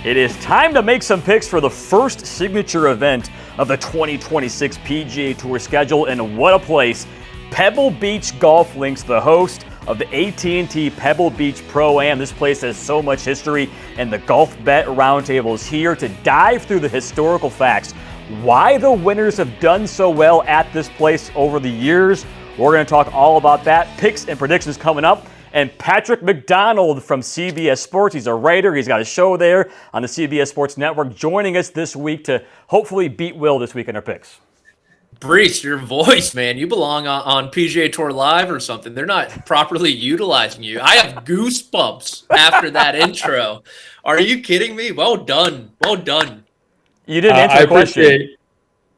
It is time to make some picks for the first signature event of the 2026 PGA Tour schedule, and what a place. Pebble Beach Golf Links, the host of the AT&T Pebble Beach Pro-Am. This place has so much history, and the Golfbet Roundtable is here to dive through the historical facts, why the winners have done so well at this place over the years. We're going to talk all about that, picks and predictions coming up. And Patrick McDonald from CBS Sports, he's a writer, he's got a show there on the CBS Sports Network, joining us this week to hopefully beat Will this week in our picks. Brees, your voice, man, you belong on PGA Tour Live or something. They're not properly utilizing you. I have goosebumps after that intro. Are you kidding me? Well done. Well done. You didn't answer the question.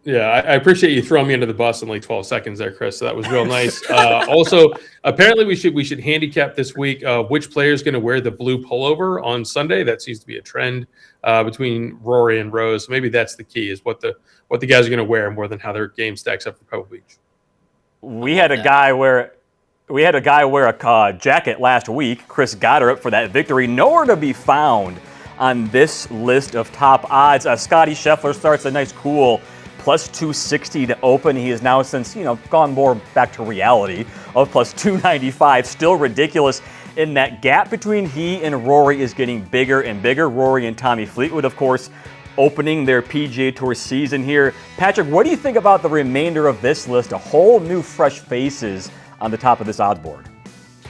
I appreciate you throwing me under the bus in like 12 seconds there, Chris. So that was real nice. Also, apparently we should handicap this week which player is going to wear the blue pullover on Sunday. That seems to be a trend between Rory and Rose. So maybe that's the key, is what the guys are going to wear more than how their game stacks up for Pebble Beach. We had a guy wear a jacket last week. Chris Goddard for that victory. Nowhere to be found on this list of top odds. Scottie Scheffler starts a nice cool plus 260 to open. He has now since, gone more back to reality of plus 295. Still ridiculous. In that gap between he and Rory is getting bigger and bigger. Rory and Tommy Fleetwood, of course, opening their PGA Tour season here. Patrick, what do you think about the remainder of this list? A whole new fresh faces on the top of this odds board.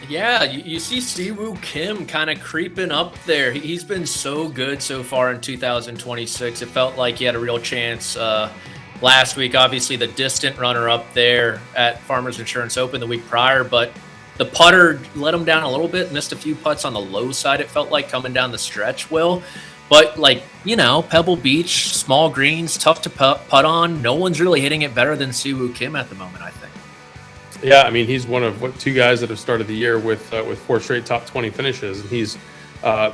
Yeah, you see Siwoo Kim kind of creeping up there. He's been so good so far in 2026. It felt like he had a real chance last week. Obviously, the distant runner-up there at Farmers Insurance Open the week prior, but the putter let him down a little bit, missed a few putts on the low side, it felt like, coming down the stretch, Will. But, Pebble Beach, small greens, tough to putt on. No one's really hitting it better than Siwoo Kim at the moment, I think. Yeah, I mean, he's one of two guys that have started the year with 4 straight top 20 finishes, and he's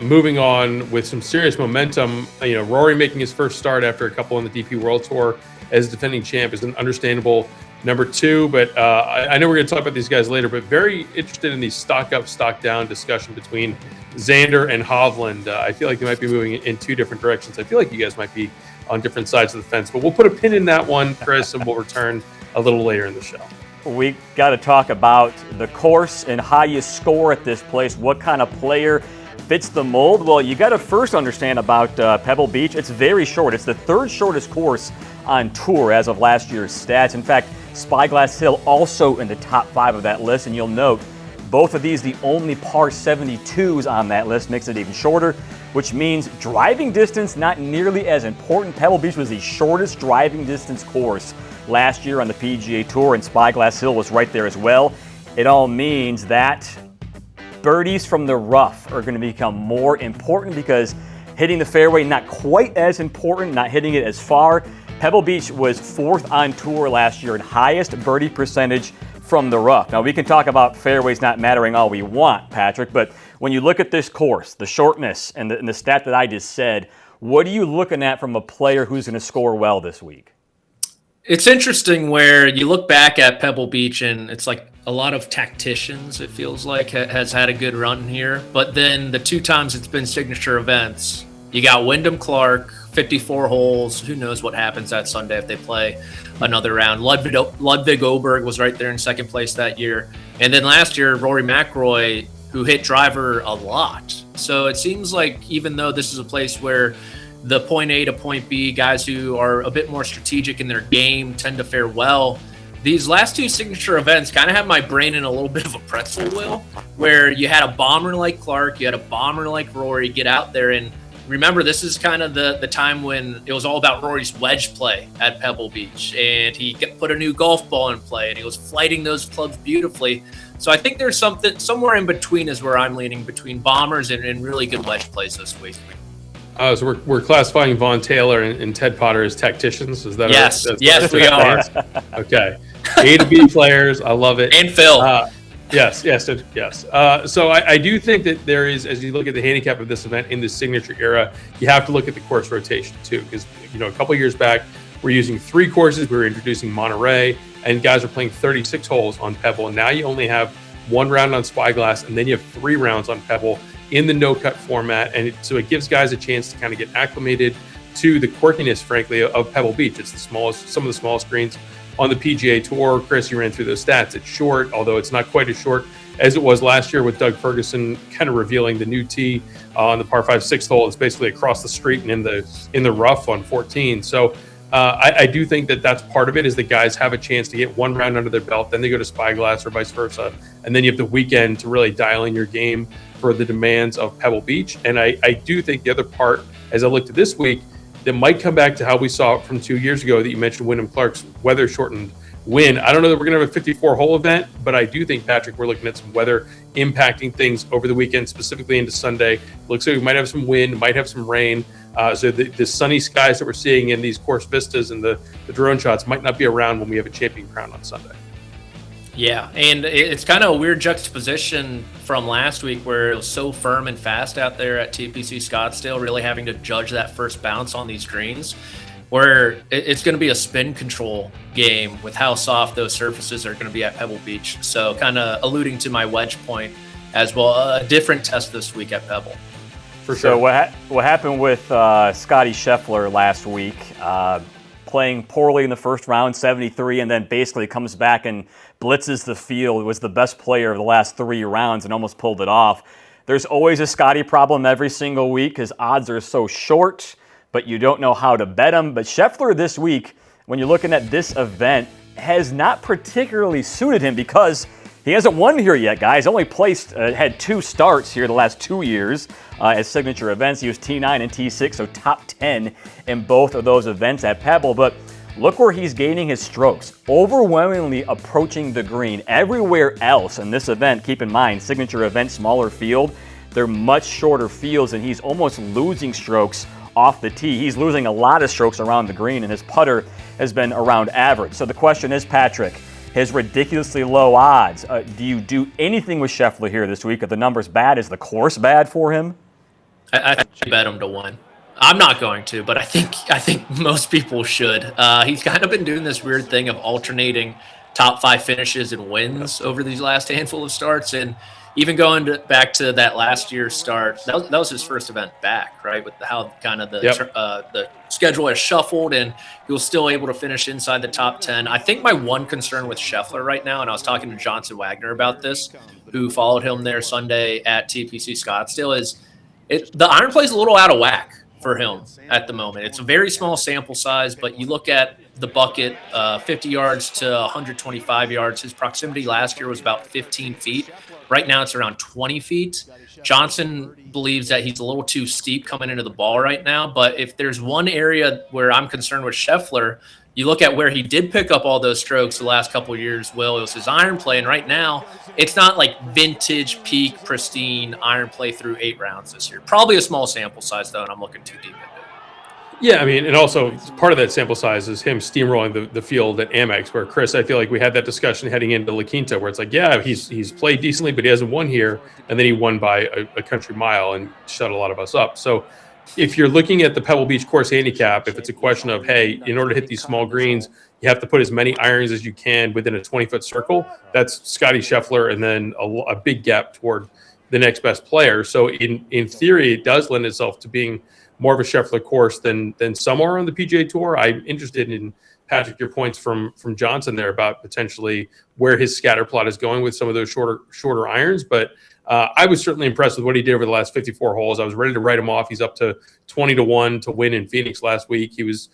moving on with some serious momentum. Rory making his first start after a couple on the DP World Tour as defending champ is an understandable number 2. But I know we're going to talk about these guys later, but very interested in the stock up, stock down discussion between Xander and Hovland. I feel like they might be moving in 2 different directions. I feel like you guys might be on different sides of the fence, but we'll put a pin in that one, Chris, and we'll return a little later in the show. We got to talk about the course and how you score at this place. What kind of player fits the mold? Well, you got to first understand about Pebble Beach. It's very short. It's the 3rd shortest course on tour as of last year's stats. In fact, Spyglass Hill also in the top 5 of that list, and you'll note both of these the only par 72s on that list, makes it even shorter, which means driving distance not nearly as important. Pebble Beach was the shortest driving distance course last year on the PGA Tour, and Spyglass Hill was right there as well. It all means that birdies from the rough are going to become more important because hitting the fairway not quite as important, not hitting it as far. Pebble Beach was 4th on tour last year in highest birdie percentage from the rough. Now, we can talk about fairways not mattering all we want, Patrick, but when you look at this course, the shortness and the stat that I just said, what are you looking at from a player who's going to score well this week? It's interesting where you look back at Pebble Beach and it's like a lot of tacticians, it feels like, has had a good run here. But then the 2 times it's been signature events, you got Wyndham Clark, 54 holes. Who knows what happens that Sunday if they play another round. Ludwig Oberg was right there in 2nd place that year. And then last year, Rory McIlroy, who hit driver a lot. So it seems like even though this is a place where the point A to point B, guys who are a bit more strategic in their game tend to fare well, these last 2 signature events kind of have my brain in a little bit of a pretzel, Will, where you had a bomber like Clark, you had a bomber like Rory get out there. And remember, this is kind of the time when it was all about Rory's wedge play at Pebble Beach, and he put a new golf ball in play, and he was flighting those clubs beautifully. So I think there's something somewhere in between is where I'm leaning, between bombers and really good wedge plays this week. So we're classifying Vaughn Taylor and Ted Potter as tacticians. Is that yes? Yes, we are. Okay, A to B players. I love it. And Phil. Yes. So I do think that there is, as you look at the handicap of this event in the signature era, you have to look at the course rotation too, because a couple years back we're using 3 courses. We were introducing Monterey, and guys are playing 36 holes on Pebble. And now you only have 1 round on Spyglass, and then you have 3 rounds on Pebble. in the no-cut format, and so it gives guys a chance to kind of get acclimated to the quirkiness, frankly, of Pebble Beach. It's some of the smallest greens on the PGA Tour. Chris, you ran through those stats. It's short, although it's not quite as short as it was last year with Doug Ferguson kind of revealing the new tee on the par 5 6th hole. It's basically across the street and in the rough on 14. So I do think that that's part of it, is that guys have a chance to get one round under their belt, then they go to Spyglass or vice versa, and then you have the weekend to really dial in your game for the demands of Pebble Beach. And I do think the other part, as I looked at this week, that might come back to how we saw it from 2 years ago that you mentioned, Wyndham Clark's weather-shortened win. I don't know that we're going to have a 54-hole event, but I do think, Patrick, we're looking at some weather impacting things over the weekend, specifically into Sunday. Looks like we might have some wind, might have some rain. So the sunny skies that we're seeing in these course vistas and the drone shots might not be around when we have a champion crown on Sunday. Yeah, and it's kind of a weird juxtaposition from last week where it was so firm and fast out there at TPC Scottsdale, really having to judge that first bounce on these greens, where it's going to be a spin control game with how soft those surfaces are going to be at Pebble Beach. So kind of alluding to my wedge point as well, a different test this week at Pebble. For sure. So what happened with Scottie Scheffler last week, playing poorly in the first round, 73, and then basically comes back and blitzes the field, was the best player of the last 3 rounds and almost pulled it off. There's always a Scottie problem every single week because odds are so short, but you don't know how to bet them. But Scheffler this week, when you're looking at this event, has not particularly suited him because he hasn't won here yet, guys. Only had 2 starts here the last 2 years as signature events. He was T9 and T6, so top 10 in both of those events at Pebble. But look where he's gaining his strokes, overwhelmingly approaching the green. Everywhere else in this event, keep in mind, signature event, smaller field, they're much shorter fields, and he's almost losing strokes off the tee. He's losing a lot of strokes around the green, and his putter has been around average. So the question is, Patrick, his ridiculously low odds, do you do anything with Scheffler here this week? Are the numbers bad? Is the course bad for him? I bet him to win. I'm not going to, but I think most people should. He's kind of been doing this weird thing of alternating top 5 finishes and wins over these last handful of starts, and even going back to that last year's start, that was his first event back, right? With how kind of the schedule has shuffled, and he was still able to finish inside the top 10. I think my one concern with Scheffler right now, and I was talking to Johnson Wagner about this, who followed him there Sunday at TPC Scottsdale, is the iron play is a little out of whack for him at the moment. It's a very small sample size, but you look at the bucket, 50 yards to 125 yards. His proximity last year was about 15 feet. Right now it's around 20 feet. Johnson believes that he's a little too steep coming into the ball right now, but if there's one area where I'm concerned with Scheffler, you look at where he did pick up all those strokes the last couple of years, Will, it was his iron play, and right now it's not like vintage, peak, pristine iron play through 8 rounds this year. Probably a small sample size, though, and I'm looking too deep into it. Yeah, I mean, and also part of that sample size is him steamrolling the field at Amex, where, Chris, I feel like we had that discussion heading into La Quinta, where it's like, yeah, he's played decently, but he hasn't won here, and then he won by a country mile and shut a lot of us up. So if you're looking at the Pebble Beach course handicap, if it's a question of, hey, in order to hit these small greens, you have to put as many irons as you can within a 20-foot circle, that's Scottie Scheffler, and then a big gap toward the next best player. So in theory, it does lend itself to being more of a Scheffler course than some are on the PGA Tour. I'm interested in, Patrick, your points from Johnson there about potentially where his scatter plot is going with some of those shorter irons. But I was certainly impressed with what he did over the last 54 holes. I was ready to write him off. He's up to 20-1 to win in Phoenix last week. He was,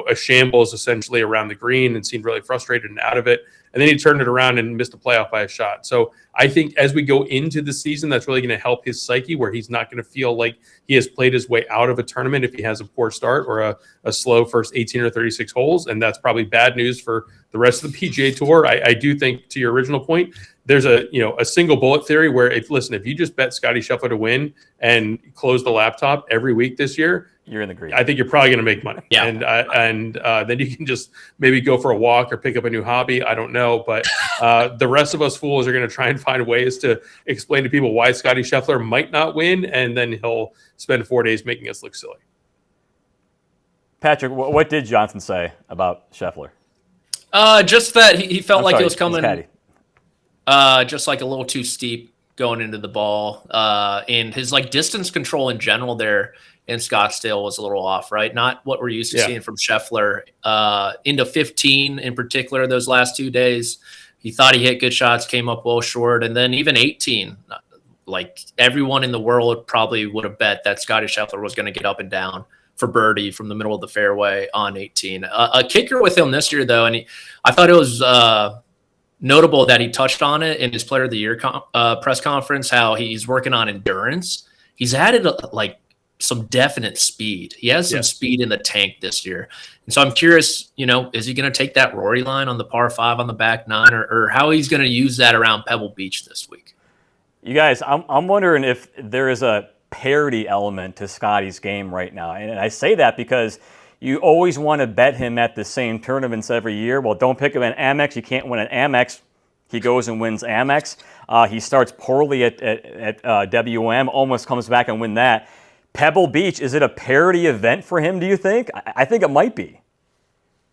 a shambles essentially around the green and seemed really frustrated and out of it. And then he turned it around and missed a playoff by a shot. So I think as we go into the season, that's really going to help his psyche, where he's not going to feel like he has played his way out of a tournament if he has a poor start or a slow first 18 or 36 holes. And that's probably bad news for the rest of the PGA Tour. I do think, to your original point, there's a single bullet theory where if you just bet Scottie Scheffler to win and close the laptop every week this year, you're in the green. I think you're probably going to make money. Yeah. And then you can just maybe go for a walk or pick up a new hobby. I don't know. But the rest of us fools are going to try and find ways to explain to people why Scottie Scheffler might not win. And then he'll spend 4 days making us look silly. Patrick, what did Johnson say about Scheffler? Just that he felt like it was coming Caddy. just like a little too steep going into the ball. And his like distance control in general there in Scottsdale was a little off, right? Not what we're used to seeing from Scheffler. Into 15 in particular, those last 2 days, he thought he hit good shots, came up well short. And then even 18, like everyone in the world probably would have bet that Scottie Scheffler was going to get up and down for birdie from the middle of the fairway on 18. A kicker with him this year, though, and I thought it was notable that he touched on it in his Player of the Year press conference, how he's working on endurance. He's added like some definite speed. He has some speed in the tank this year. And so I'm curious, is he going to take that Rory line on the par 5 on the back 9 or how he's going to use that around Pebble Beach this week? You guys, I'm wondering if there is a parity element to Scottie's game right now. And I say that because you always want to bet him at the same tournaments every year. Well, don't pick him at Amex. You can't win at Amex. He goes and wins Amex. He starts poorly at WM, almost comes back and win that. Pebble Beach, is it a parity event for him, do you think? I think it might be.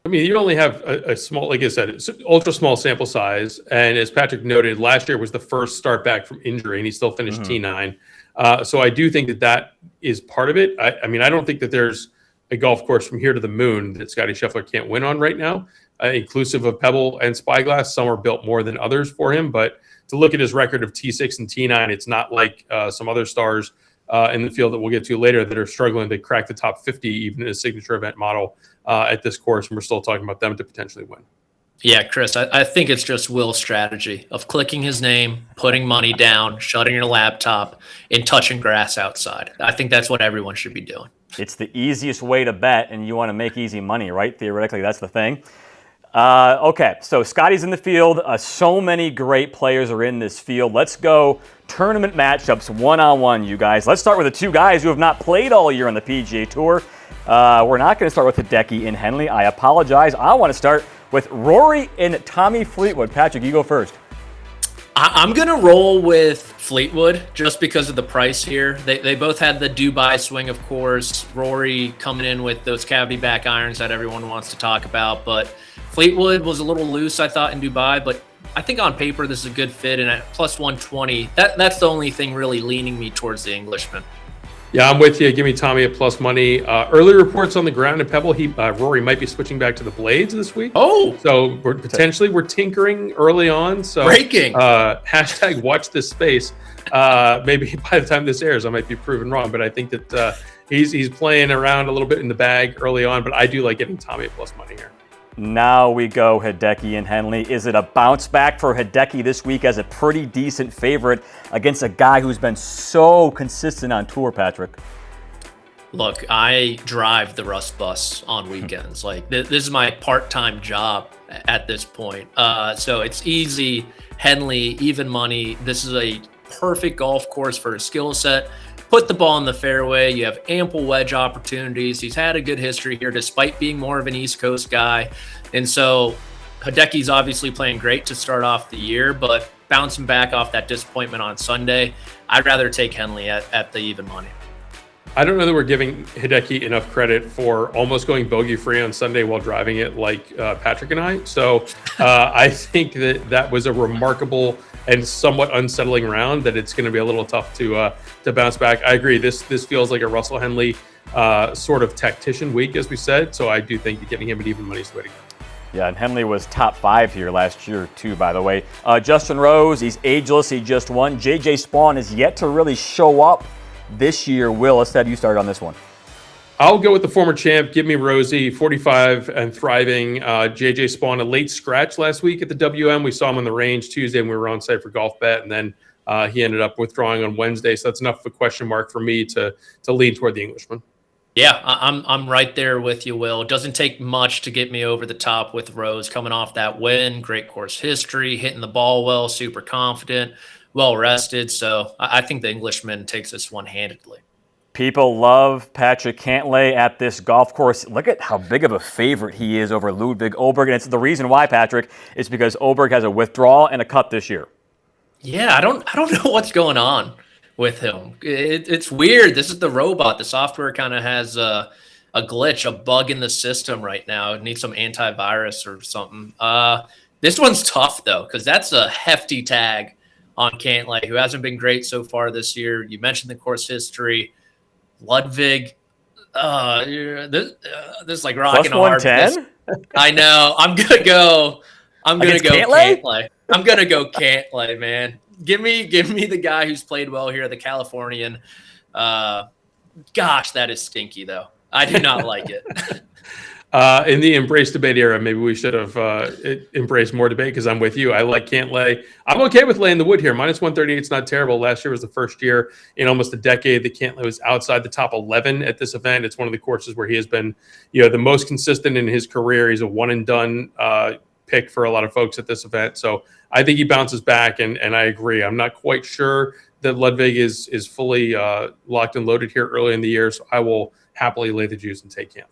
I mean, you only have a small, like I said, it's an ultra small sample size. And as Patrick noted, last year was the first start back from injury, and he still finished T9. So I do think that is part of it. I mean, I don't think that there's a golf course from here to the moon that Scottie Scheffler can't win on right now, inclusive of Pebble and Spyglass. Some are built more than others for him. But to look at his record of T6 and T9, it's not like some other stars in the field that we'll get to later that are struggling to crack the top 50, even in a signature event model at this course. And we're still talking about them to potentially win. Yeah, Chris, I think it's just Will's strategy of clicking his name, putting money down, shutting your laptop, and touching grass outside. I think that's what everyone should be doing. It's the easiest way to bet, and you want to make easy money, right? Theoretically, that's the thing. Okay, so Scottie's in the field. So many great players are in this field. Let's go tournament matchups one-on-one, you guys. Let's start with the two guys who have not played all year on the PGA Tour. We're not going to start with Hideki and Henley. I apologize. I want to start with Rory and Tommy Fleetwood. Patrick, you go first. I'm going to roll with Fleetwood just because of the price here. They both had the Dubai swing, of course. Rory coming in with those cavity back irons that everyone wants to talk about. But Fleetwood was a little loose, I thought, in Dubai. But I think on paper this is a good fit. And at plus 120, that's the only thing really leaning me towards the Englishman. Yeah, I'm with you. Give me Tommy at plus money. Early reports on the ground at Pebble, Rory might be switking back to the blades this week. Oh, so we're tinkering early on. So breaking. Hashtag watch this space. Maybe by the time this airs, I might be proven wrong, but I think that he's playing around a little bit in the bag early on. But I do like getting Tommy at plus money here. Now we go Hideki and Henley. Is it a bounce back for Hideki this week as a pretty decent favorite against a guy who's been so consistent on tour, Patrick? Look, I drive the Rust bus on weekends. Like this is my part-time job at this point. So it's easy. Henley, even money. This is a perfect golf course for his skill set. Put the ball in the fairway. You have ample wedge opportunities. He's had a good history here despite being more of an East Coast guy. And so Hideki's obviously playing great to start off the year, but bouncing back off that disappointment on Sunday, I'd rather take Henley at the even money. I don't know that we're giving Hideki enough credit for almost going bogey-free on Sunday while driving it like Patrick and I. So I think that was a remarkable and somewhat unsettling round that it's going to be a little tough to bounce back. I agree. This feels like a Russell Henley sort of tactician week, as we said. So I do think that getting him at even money is the way to go. Yeah, and Henley was top 5 here last year, too, by the way. Justin Rose, he's ageless. He just won. J.J. Spawn is yet to really show up this year. Will, instead you started on this one. I'll go with the former champ. Give me Rosie, 45 and thriving. J.J. Spawn, a late scratch last week at the WM. We saw him on the range Tuesday when we were on site for Golfbet, and then he ended up withdrawing on Wednesday. So that's enough of a question mark for me to lean toward the Englishman. Yeah, I'm right there with you, Will. It doesn't take much to get me over the top with Rose coming off that win. Great course history, hitting the ball well, super confident, well rested. So I think the Englishman takes this one handedly. People love Patrick Cantlay at this golf course. Look at how big of a favorite he is over Ludwig Åberg. And it's the reason why, Patrick, is because Åberg has a withdrawal and a cut this year. Yeah, I don't know what's going on with him. It's weird. This is the robot. The software kind of has a glitch, a bug in the system right now. It needs some antivirus or something. This one's tough, though, because that's a hefty tag on Cantlay, who hasn't been great so far this year. You mentioned the course history. Ludwig, this is like rocking hard. I know. I'm gonna go Cantlay. I'm gonna go Cantlay, man. Give me the guy who's played well here, the Californian. Gosh, that is stinky though. I do not like it. In the embrace debate era, maybe we should have embraced more debate, because I'm with you. I like Cantlay. I'm okay with laying the wood here. Minus 138 is not terrible. Last year was the first year in almost a decade that Cantlay was outside the top 11 at this event. It's one of the courses where he has been, the most consistent in his career. He's a one and done pick for a lot of folks at this event. So I think he bounces back, and I agree. I'm not quite sure that Ludwig is fully locked and loaded here early in the year, so I will happily lay the juice and take Cantlay.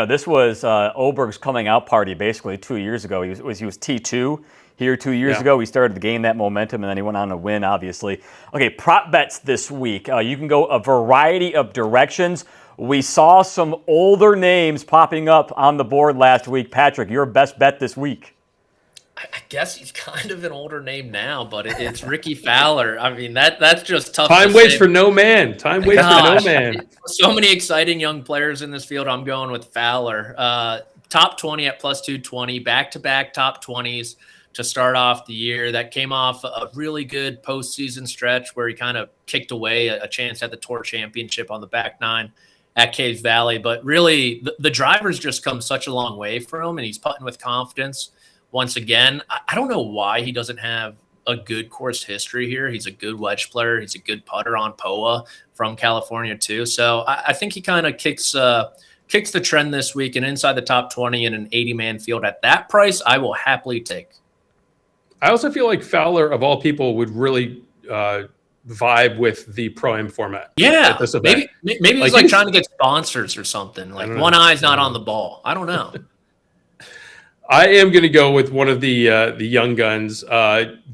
This was Oberg's coming out party basically 2 years ago. He was T2 here 2 years ago. He started to gain that momentum, and then he went on to win, obviously. Okay, prop bets this week. You can go a variety of directions. We saw some older names popping up on the board last week. Patrick, your best bet this week? I guess he's kind of an older name now, but it's Ricky Fowler. I mean, that's just tough. Time waits for no man. Time waits for no man. So many exciting young players in this field. I'm going with Fowler. Top 20 at plus 220, back-to-back top 20s to start off the year. That came off a really good postseason stretch where he kind of kicked away a chance at the Tour Championship on the back nine at Caves Valley. But really, the driver's just come such a long way for him, and he's putting with confidence. Once again, I don't know why he doesn't have a good course history here. He's a good wedge player. He's a good putter on POA from California too. So I think he kind of kicks the trend this week, and inside the top 20 in an 80-man field at that price, I will happily take. I also feel like Fowler, of all people, would really vibe with the Pro-Am format. Yeah, maybe he's like trying to get sponsors or something. Like one eye's not on the ball. I don't know. I am going to go with one of the young guns.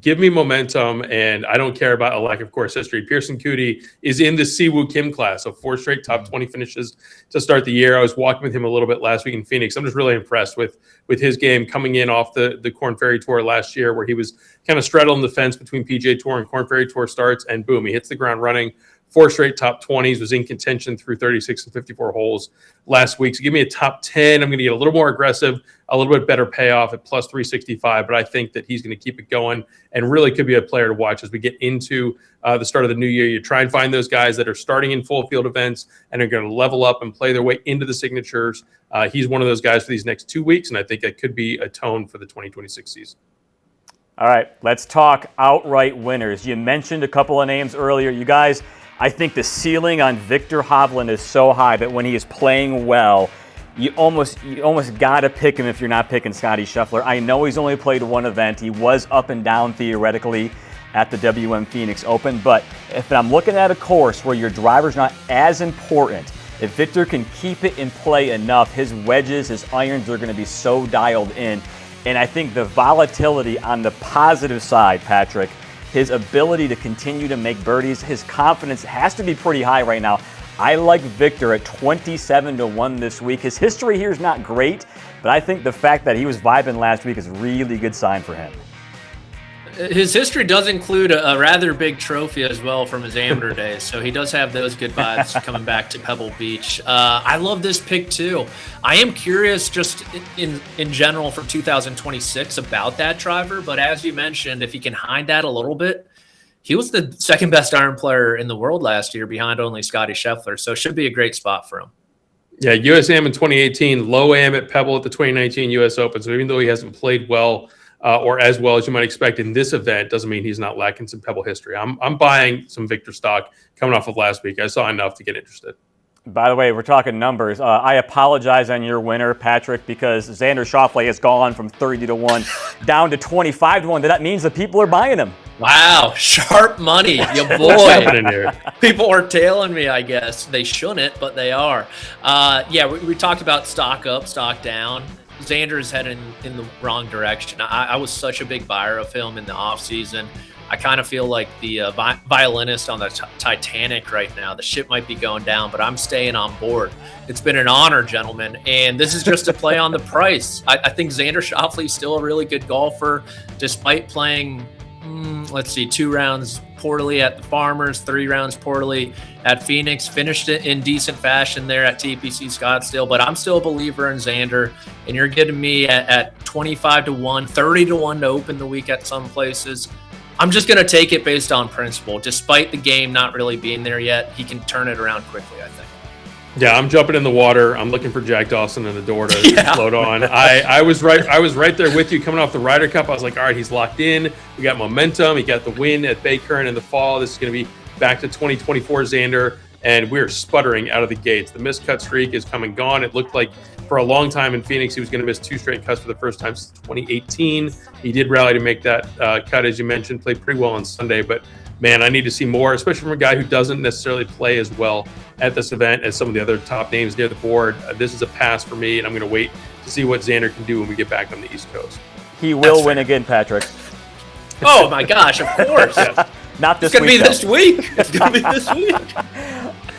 Give me momentum, and I don't care about a lack of course history. Pearson Coody is in the Siwoo Kim class, so 4 straight top 20 finishes to start the year. I was walking with him a little bit last week in Phoenix. I'm just really impressed with his game coming in off the Korn Ferry Tour last year, where he was kind of straddling the fence between PGA Tour and Korn Ferry Tour starts, and boom, he hits the ground running. 4 straight top 20s, was in contention through 36 and 54 holes last week. So give me a top 10. I'm going to get a little more aggressive, a little bit better payoff at plus 365, but I think that he's going to keep it going and really could be a player to watch as we get into the start of the new year. You try and find those guys that are starting in full field events and are going to level up and play their way into the signatures. He's one of those guys for these next 2 weeks, and I think that could be a tone for the 2026 season. All right, let's talk outright winners. You mentioned a couple of names earlier. You guys, I think the ceiling on Viktor Hovland is so high that when he is playing well, you almost got to pick him if you're not picking Scottie Scheffler. I know he's only played one event. He was up and down theoretically at the WM Phoenix Open, but if I'm looking at a course where your driver's not as important, if Viktor can keep it in play enough, his wedges, his irons are going to be so dialed in. And I think the volatility on the positive side, Patrick, his ability to continue to make birdies, his confidence has to be pretty high right now. I like Viktor at 27-1 this week. His history here is not great, but I think the fact that he was vibing last week is a really good sign for him. His history does include a rather big trophy as well from his amateur days, so he does have those good vibes coming back to Pebble Beach. I love this pick too. I am curious just in general for 2026 about that driver, but as you mentioned, if he can hide that a little bit, he was the second best iron player in the world last year behind only Scottie Scheffler, so it should be a great spot for him. Yeah, USAM in 2018, low am at Pebble at the 2019 US Open, so even though he hasn't played well, or as well as you might expect in this event, doesn't mean he's not lacking some Pebble history. I'm buying some Viktor stock coming off of last week. I saw enough to get interested. By the way, we're talking numbers. I apologize on your winner, Patrick, because Xander Schauffele has gone from 30-1 down to 25-1. That means that people are buying him. Wow, sharp money, you boy. What's happening here? People are tailing me, I guess. They shouldn't, but they are. Yeah, we talked about stock up, stock down. Xander is heading in the wrong direction. I was such a big buyer of him in the offseason. I kind of feel like the violinist on the Titanic right now. The ship might be going down, but I'm staying on board. It's been an honor, gentlemen, and this is just a play on the price. I think Xander Schauffele is still a really good golfer, despite playing let's see, 2 rounds poorly at the Farmers, 3 rounds poorly at Phoenix. Finished it in decent fashion there at TPC Scottsdale, but I'm still a believer in Xander, and you're getting me at 25-1, 30-1 to open the week at some places. I'm just going to take it based on principle. Despite the game not really being there yet, he can turn it around quickly, I think. Yeah, I'm jumping in the water. I'm looking for Jack Dawson in the door to float on. I was right there with you coming off the Ryder Cup. I was like, all right, he's locked in. We got momentum. He got the win at Bay Current in the fall. This is going to be back to 2024 Xander, and we're sputtering out of the gates. The miscut streak is come and gone. It looked like for a long time in Phoenix he was going to miss 2 straight cuts for the first time since 2018. He did rally to make that cut, as you mentioned, played pretty well on Sunday, but man, I need to see more, especially from a guy who doesn't necessarily play as well at this event as some of the other top names near the board. This is a pass for me, and I'm going to wait to see what Xander can do when we get back on the East Coast. He will win again, Patrick. Oh my gosh, of course. Not this week. It's going to be this week.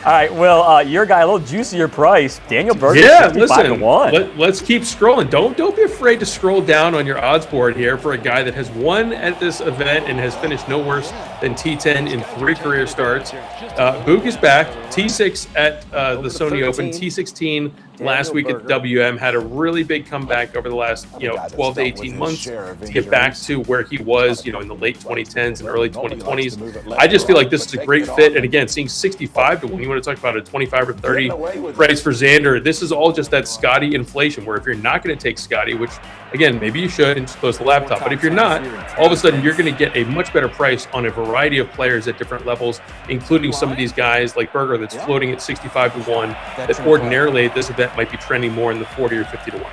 All right, well, your guy, a little juicier price. Daniel Berger, yeah, 65-1. Let's keep scrolling. Don't be afraid to scroll down on your odds board here for a guy that has won at this event and has finished no worse than T10 in 3 career starts. Boog is back. T6 at the Sony Open. T16 last week at WM. Had a really big comeback over the last 12 to 18 months to get back to where he was in the late 2010s and early 2020s. I just feel like this is a great fit. And again, seeing 65-1, you want to talk about a 25 or 30 price for Xander. This is all just that Scottie inflation, where if you're not going to take Scottie, which again, maybe you should and just close the laptop, but if you're not, all of a sudden you're going to get a much better price on a variety of players at different levels, including some of these guys like Berger that's floating at 65-1 that ordinarily at this event might be trending more in the 40 or 50-1 range.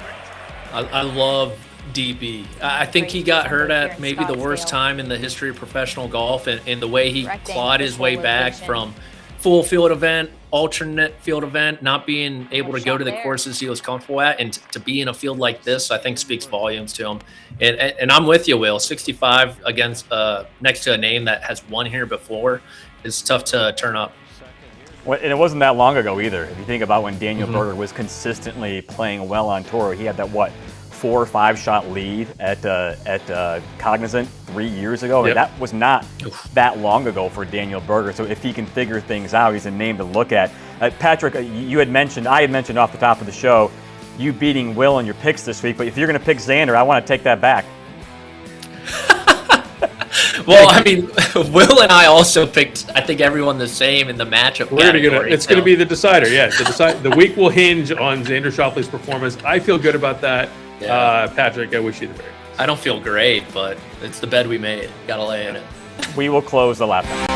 I love DB. I think he got hurt at maybe the worst time in the history of professional golf, and the way he clawed his way back from full field event, alternate field event, not being able to go to the courses he was comfortable at, and to be in a field like this, I think speaks volumes to him. And I'm with you, Will. 65 against next to a name that has won here before is tough to turn up. Well, and it wasn't that long ago either. If you think about when Daniel Berger was consistently playing well on tour, he had that 4 or 5 shot lead at Cognizant 3 years ago. Yep. That was not that long ago for Daniel Berger. So if he can figure things out, he's a name to look at. Patrick, I had mentioned off the top of the show, you beating Will in your picks this week. But if you're going to pick Xander, I want to take that back. Well, I mean, Will and I also picked, I think, everyone the same in the matchup category. It's going to be the decider, yeah. The week will hinge on Xander Schauffele's performance. I feel good about that. Yeah. Patrick, I wish you the very best. I don't feel great, but it's the bed we made. Got to lay in it. We will close the laptop.